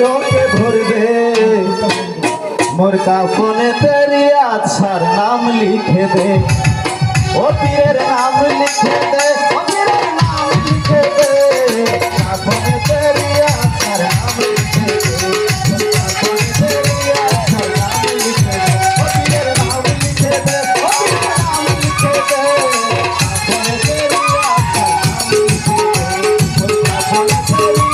চোখে ধরবে মোর কাফনে তেরি আছার নাম লিখে দে ও পীরের নাম লিখে দে ও পীরের নাম লিখে দে কাফনে তেরি আছার নাম লিখে দে কাফনে তেরি আছার নাম লিখে দে ও পীরের নাম লিখে দে ও পীরের নাম লিখে দে কাফনে তেরি আছার নাম লিখে দে কাফনে তেরি